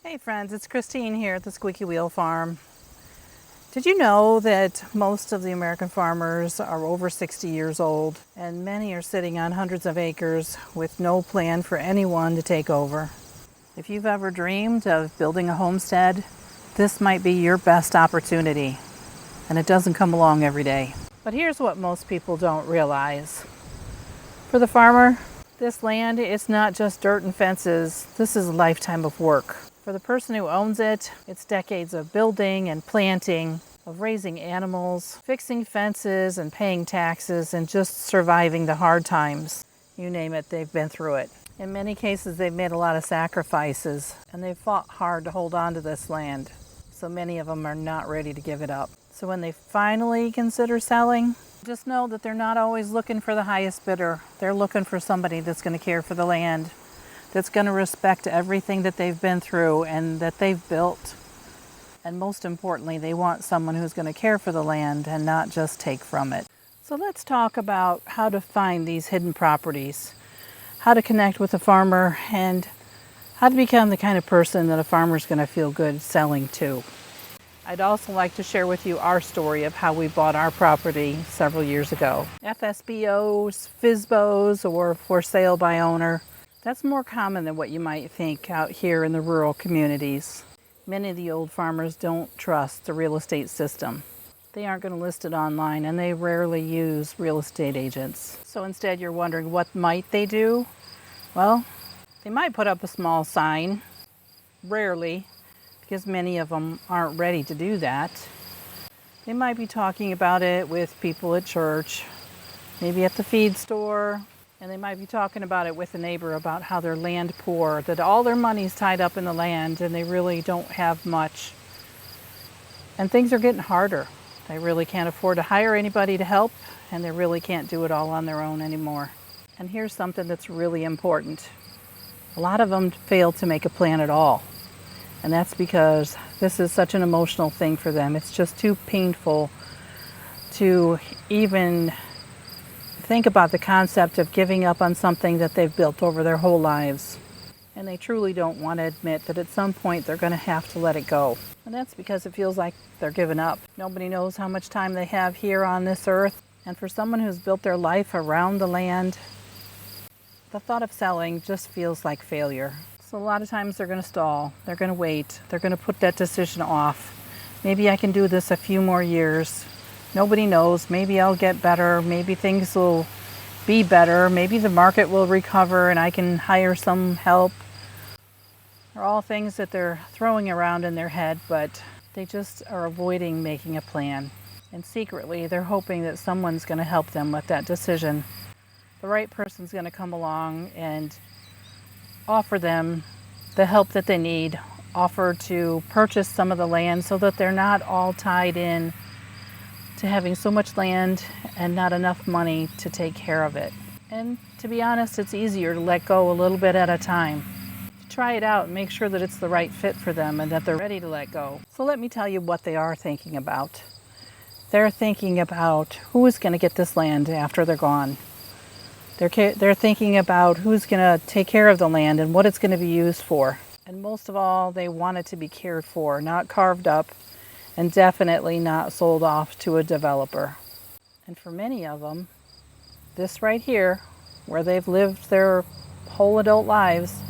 Hey friends, it's Christine here at the Squeaky Wheel Farm. Did you know that most of the American farmers are over 60 years old and many are sitting on hundreds of acres with no plan for anyone to take over? If you've ever dreamed of building a homestead, this might be your best opportunity, and it doesn't come along every day. But here's what most people don't realize. For the farmer, this land, it's not just dirt and fences. This is a lifetime of work. For the person who owns it, it's decades of building and planting, of raising animals, fixing fences and paying taxes, and just surviving the hard times. You name it, they've been through it. In many cases, they've made a lot of sacrifices, and they've fought hard to hold on to this land. So many of them are not ready to give it up. So when they finally consider selling, just know that they're not always looking for the highest bidder. They're looking for somebody that's going to care for the land, that's going to respect everything that they've been through and that they've built. And most importantly, they want someone who's going to care for the land and not just take from it. So let's talk about how to find these hidden properties, how to connect with a farmer, and how to become the kind of person that a farmer's going to feel good selling to. I'd also like to share with you our story of how we bought our property several years ago. FSBOs, FSBOs, or for sale by owner, that's more common than what you might think out here in the rural communities. Many of the old farmers don't trust the real estate system. They aren't going to list it online, and they rarely use real estate agents. So instead you're wondering, what might they do? Well, they might put up a small sign, rarely, because many of them aren't ready to do that. They might be talking about it with people at church, maybe at the feed store, and they might be talking about it with a neighbor about how they're land poor, that all their money's tied up in the land and they really don't have much. And things are getting harder. They really can't afford to hire anybody to help, and they really can't do it all on their own anymore. And here's something that's really important. A lot of them fail to make a plan at all. And that's because this is such an emotional thing for them. It's just too painful to even think about the concept of giving up on something that they've built over their whole lives. And they truly don't want to admit that at some point they're going to have to let it go. And that's because it feels like they're giving up. Nobody knows how much time they have here on this earth. And for someone who's built their life around the land, the thought of selling just feels like failure. So a lot of times they're going to stall, they're going to wait, they're going to put that decision off. Maybe I can do this a few more years. Nobody knows, maybe I'll get better, maybe things will be better, maybe the market will recover and I can hire some help. They're all things that they're throwing around in their head, but they just are avoiding making a plan. And secretly they're hoping that someone's going to help them with that decision. The right person's going to come along and offer them the help that they need, offer to purchase some of the land so that they're not all tied in to having so much land and not enough money to take care of it. And to be honest, it's easier to let go a little bit at a time. Try it out and make sure that it's the right fit for them and that they're ready to let go. So let me tell you what they are thinking about. They're thinking about who is going to get this land after they're gone. They're thinking about who's going to take care of the land and what it's going to be used for. And most of all, they want it to be cared for, not carved up, and definitely not sold off to a developer. And for many of them, this right here, where they've lived their whole adult lives,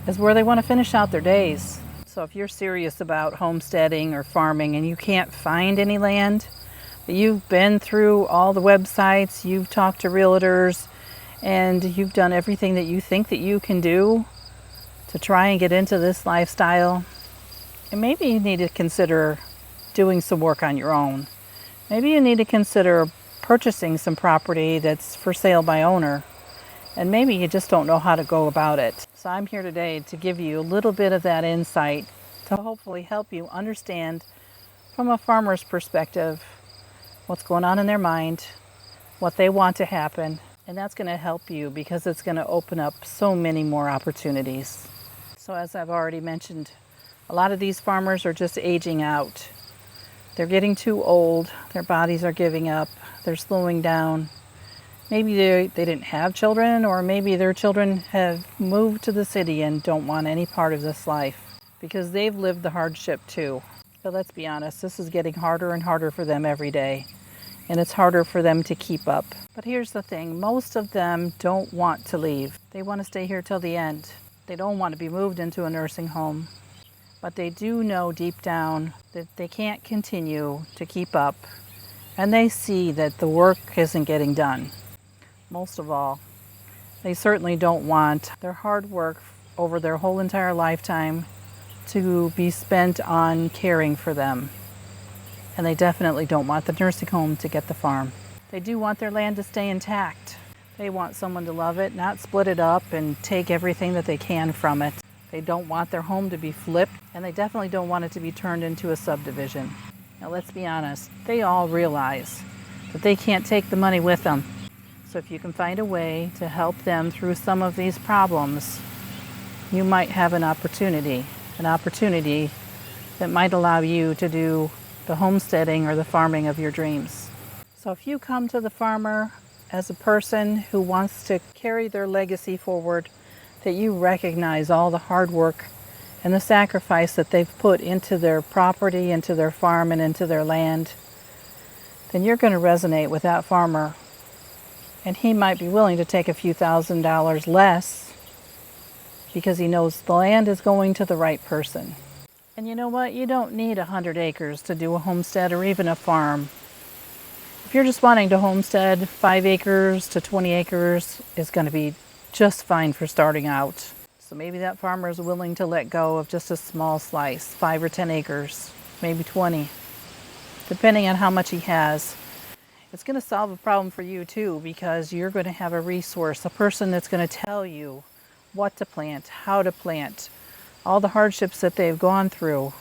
is where they want to finish out their days. So if you're serious about homesteading or farming and you can't find any land, but you've been through all the websites, you've talked to realtors, and you've done everything that you think that you can do to try and get into this lifestyle, and maybe you need to consider doing some work on your own. Maybe you need to consider purchasing some property that's for sale by owner, and maybe you just don't know how to go about it. So I'm here today to give you a little bit of that insight to hopefully help you understand from a farmer's perspective what's going on in their mind, what they want to happen, and that's going to help you because it's going to open up so many more opportunities. So as I've already mentioned, a lot of these farmers are just aging out. They're getting too old, their bodies are giving up, they're slowing down. Maybe they didn't have children, or maybe their children have moved to the city and don't want any part of this life. because they've lived the hardship too. But let's be honest, this is getting harder and harder for them every day, and it's harder for them to keep up. But here's the thing, most of them don't want to leave. They want to stay here till the end. They don't want to be moved into a nursing home, but they do know deep down that they can't continue to keep up, and they see that the work isn't getting done. Most of all, they certainly don't want their hard work over their whole entire lifetime to be spent on caring for them. And they definitely don't want the nursing home to get the farm. They do want their land to stay intact. They want someone to love it, not split it up and take everything that they can from it. They don't want their home to be flipped, and they definitely don't want it to be turned into a subdivision. Now let's be honest, they all realize that they can't take the money with them. So if you can find a way to help them through some of these problems, you might have an opportunity that might allow you to do the homesteading or the farming of your dreams. So if you come to the farmer as a person who wants to carry their legacy forward, that you recognize all the hard work and the sacrifice that they've put into their property, into their farm, and into their land, then you're going to resonate with that farmer. And he might be willing to take a few $1,000s less because he knows the land is going to the right person. And you know what? You don't need 100 acres to do a homestead or even a farm. If you're just wanting to homestead, 5 acres to 20 acres is going to be just fine for starting out. So maybe that farmer is willing to let go of just a small slice, 5 or 10 acres, maybe 20, depending on how much he has. It's going to solve a problem for you too, because you're going to have a resource, a person that's going to tell you what to plant, how to plant, all the hardships that they've gone through.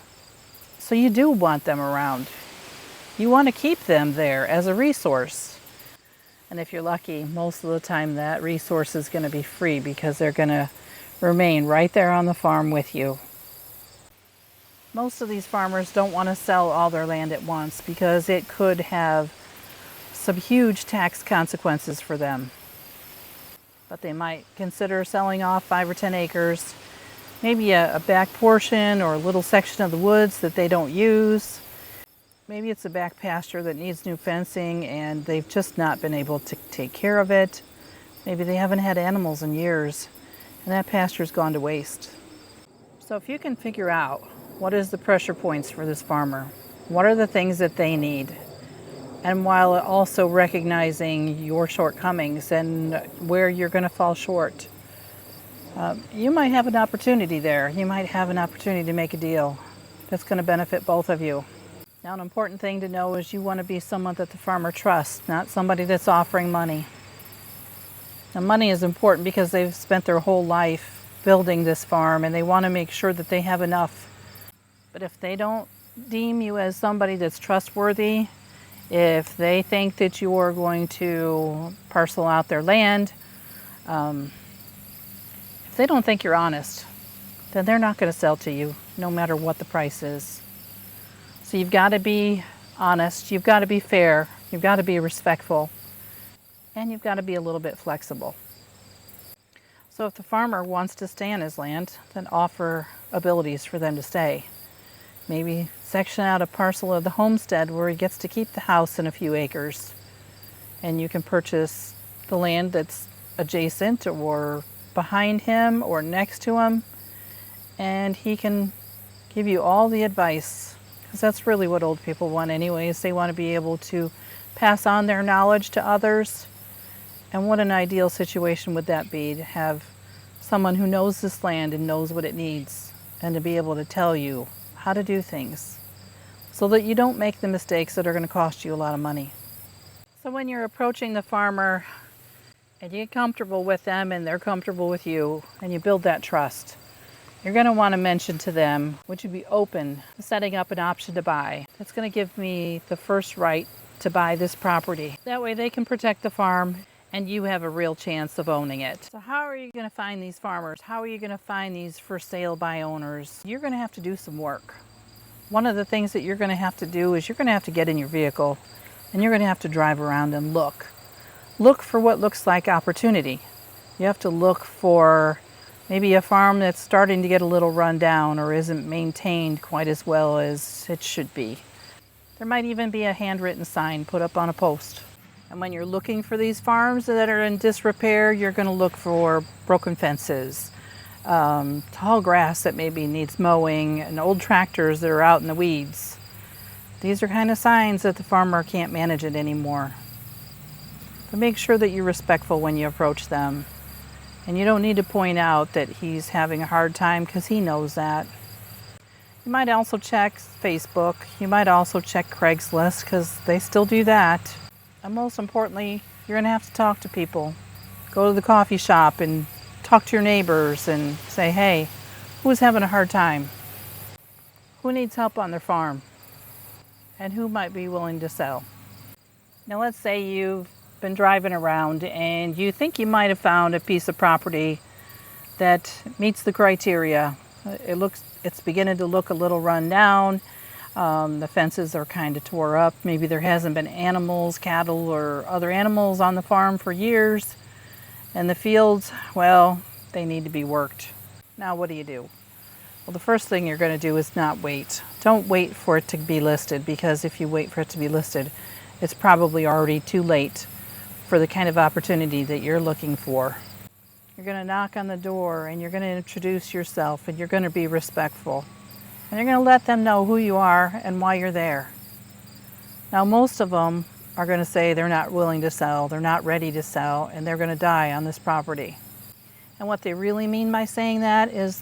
So you do want them around. You want to keep them there as a resource. And if you're lucky, most of the time that resource is going to be free because they're going to remain right there on the farm with you. Most of these farmers don't want to sell all their land at once because it could have some huge tax consequences for them. But they might consider selling off 5 or 10 acres, maybe a back portion or a little section of the woods that they don't use. Maybe it's a back pasture that needs new fencing and they've just not been able to take care of it. Maybe they haven't had animals in years and that pasture's gone to waste. So if you can figure out what is the pressure points for this farmer, what are the things that they need, and while also recognizing your shortcomings and where you're going to fall short, you might have an opportunity there. You might have an opportunity to make a deal that's going to benefit both of you. Now, an important thing to know is you want to be someone that the farmer trusts, not somebody that's offering money. Now, money is important because they've spent their whole life building this farm and they want to make sure that they have enough. But if they don't deem you as somebody that's trustworthy, if they think that you are going to parcel out their land, if they don't think you're honest, then they're not going to sell to you, no matter what the price is. So you've got to be honest, you've got to be fair, you've got to be respectful, and you've got to be a little bit flexible. So if the farmer wants to stay on his land, then offer abilities for them to stay. Maybe section out a parcel of the homestead where he gets to keep the house in a few acres, and you can purchase the land that's adjacent or behind him or next to him, and he can give you all the advice, because that's really what old people want anyways. They want to be able to pass on their knowledge to others. And what an ideal situation would that be, to have someone who knows this land and knows what it needs, and to be able to tell you how to do things so that you don't make the mistakes that are going to cost you a lot of money. So when you're approaching the farmer and you get comfortable with them and they're comfortable with you and you build that trust, you're going to want to mention to them, would you be open to setting up an option to buy that's going to give me the first right to buy this property? That way they can protect the farm and you have a real chance of owning it. So how are you going to find these farmers? How are you going to find these for sale by owners? You're going to have to do some work. One of the things that you're going to have to do is you're going to have to get in your vehicle and you're going to have to drive around and look. Look for what looks like opportunity. You have to look for Maybe a farm that's starting to get a little run down or isn't maintained quite as well as it should be. There might even be a handwritten sign put up on a post. And when you're looking for these farms that are in disrepair, you're going to look for broken fences, tall grass that maybe needs mowing, and old tractors that are out in the weeds. These are kind of signs that the farmer can't manage it anymore. But make sure that you're respectful when you approach them. And you don't need to point out that he's having a hard time, because he knows that. You might also check Facebook. You might also check Craigslist, because they still do that. And most importantly, you're going to have to talk to people. Go to the coffee shop and talk to your neighbors and say, hey, who's having a hard time? Who needs help on their farm? And who might be willing to sell? Now let's say you've been driving around and you think you might have found a piece of property that meets the criteria. It's beginning to look a little run down. The fences are kind of tore up. Maybe there hasn't been animals, cattle, or other animals on the farm for years. And the fields, well, they need to be worked. Now what do you do? Well, the first thing you're going to do is not wait. Don't wait for it to be listed, because if you wait for it to be listed, it's probably already too late for the kind of opportunity that you're looking for. You're going to knock on the door and you're going to introduce yourself and you're going to be respectful. And you're going to let them know who you are and why you're there. Now, most of them are going to say they're not willing to sell, they're not ready to sell, and they're going to die on this property. And what they really mean by saying that is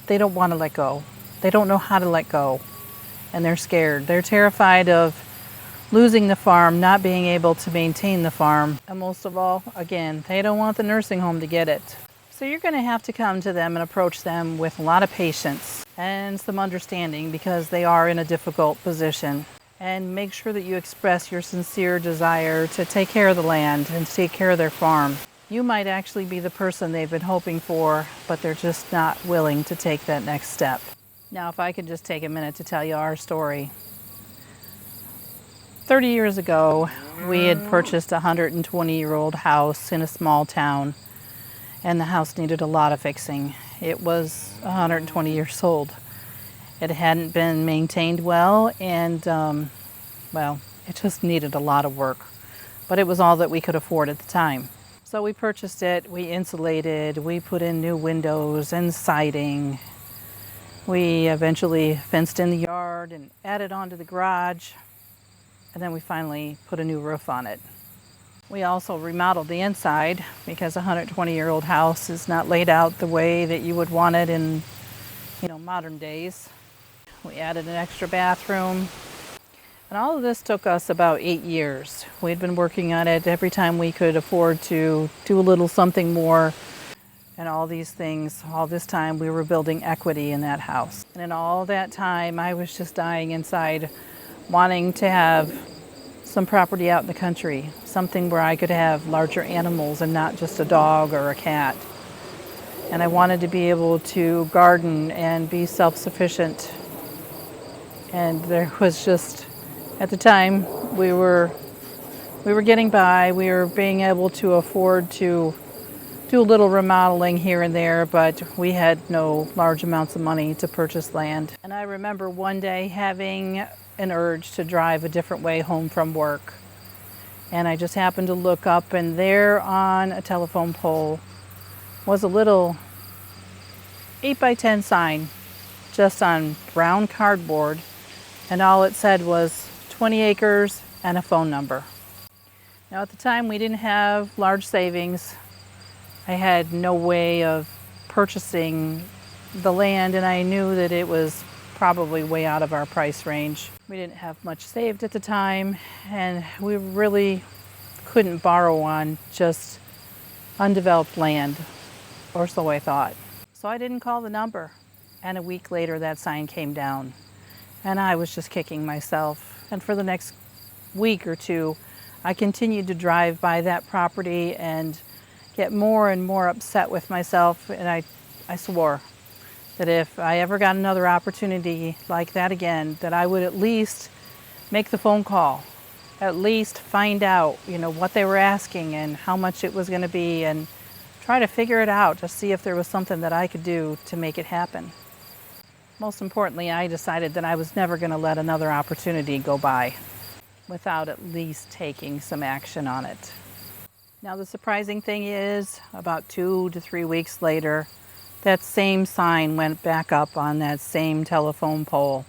they don't want to let go. They don't know how to let go. And they're scared. They're terrified of losing the farm, not being able to maintain the farm. And most of all, again, they don't want the nursing home to get it. So you're going to have to come to them and approach them with a lot of patience and some understanding, because they are in a difficult position. And make sure that you express your sincere desire to take care of the land and to take care of their farm. You might actually be the person they've been hoping for, but they're just not willing to take that next step. Now, if I could just take a minute to tell you our story. 30 years ago, we had purchased a 120-year-old house in a small town, and the house needed a lot of fixing. It was 120 years old. It hadn't been maintained well, and well, it just needed a lot of work. But it was all that we could afford at the time. So we purchased it, we insulated, we put in new windows and siding. We eventually fenced in the yard and added on to the garage. And then we finally put a new roof on it. We also remodeled the inside, because a 120-year-old house is not laid out the way that you would want it in, modern days. We added an extra bathroom. And all of this took us about 8 years. We'd been working on it every time we could afford to do a little something more. And all these things, all this time, we were building equity in that house. And in all that time, I was just dying inside, wanting to have some property out in the country, something where I could have larger animals and not just a dog or a cat. And I wanted to be able to garden and be self-sufficient. And there was just, at the time, we were getting by. We were being able to afford to do a little remodeling here and there, but we had no large amounts of money to purchase land. And I remember one day having an urge to drive a different way home from work. And I just happened to look up, and there on a telephone pole was a little 8x10 sign, just on brown cardboard, and all it said was 20 acres and a phone number. Now, at the time, we didn't have large savings. I had no way of purchasing the land, and I knew that it was probably way out of our price range. We didn't have much saved at the time, and we really couldn't borrow on just undeveloped land, or so I thought. So I didn't call the number, and a week later that sign came down, and I was just kicking myself. And for the next week or two, I continued to drive by that property and get more and more upset with myself, and I swore that if I ever got another opportunity like that again, that I would at least make the phone call, at least find out, what they were asking and how much it was going to be, and try to figure it out to see if there was something that I could do to make it happen. Most importantly, I decided that I was never going to let another opportunity go by without at least taking some action on it. Now the surprising thing is, about 2 to 3 weeks later, that same sign went back up on that same telephone pole.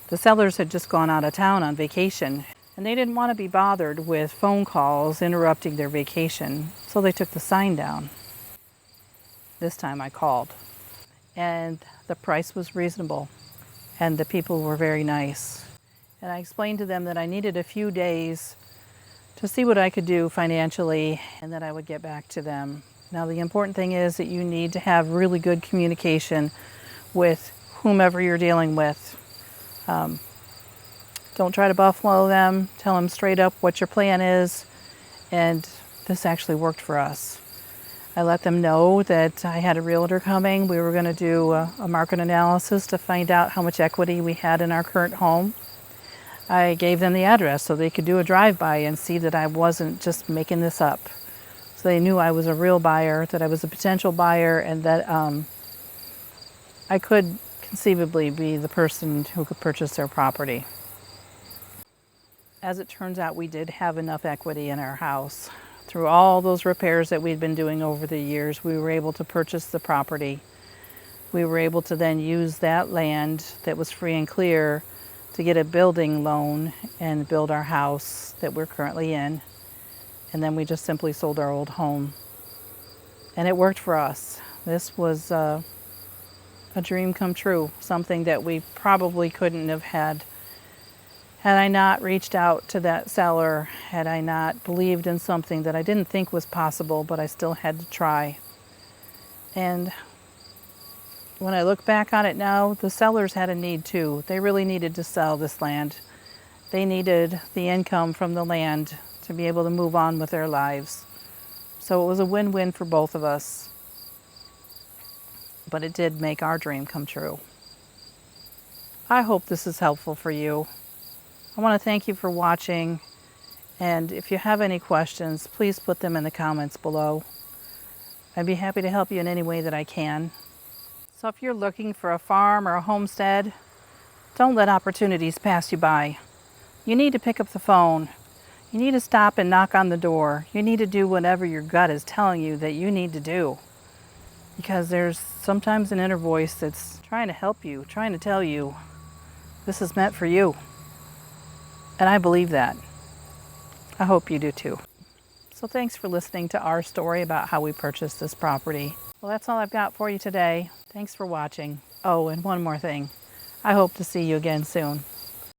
The sellers had just gone out of town on vacation, and they didn't want to be bothered with phone calls interrupting their vacation, so they took the sign down. This time I called, and the price was reasonable, and the people were very nice. And I explained to them that I needed a few days to see what I could do financially, and that I would get back to them. Now the important thing is that you need to have really good communication with whomever you're dealing with. Don't try to buffalo them. Tell them straight up what your plan is, and this actually worked for us. I let them know that I had a realtor coming. We were going to do a market analysis to find out how much equity we had in our current home. I gave them the address so they could do a drive-by and see that I wasn't just making this up. So they knew I was a real buyer, that I was a potential buyer, and that I could conceivably be the person who could purchase their property. As it turns out, we did have enough equity in our house. Through all those repairs that we'd been doing over the years, we were able to purchase the property. We were able to then use that land that was free and clear to get a building loan and build our house that we're currently in. And then we just simply sold our old home. And it worked for us. This was a dream come true, something that we probably couldn't have had I not reached out to that seller, had I not believed in something that I didn't think was possible, but I still had to try. And when I look back on it now, the sellers had a need too. They really needed to sell this land. They needed the income from the land to be able to move on with their lives. So it was a win-win for both of us. But it did make our dream come true. I hope this is helpful for you. I want to thank you for watching, and if you have any questions, please put them in the comments below. I'd be happy to help you in any way that I can. So if you're looking for a farm or a homestead, don't let opportunities pass you by. You need to pick up the phone. You need to stop and knock on the door. You need to do whatever your gut is telling you that you need to do. Because there's sometimes an inner voice that's trying to help you, trying to tell you, this is meant for you. And I believe that. I hope you do too. So thanks for listening to our story about how we purchased this property. Well, that's all I've got for you today. Thanks for watching. Oh, and one more thing. I hope to see you again soon.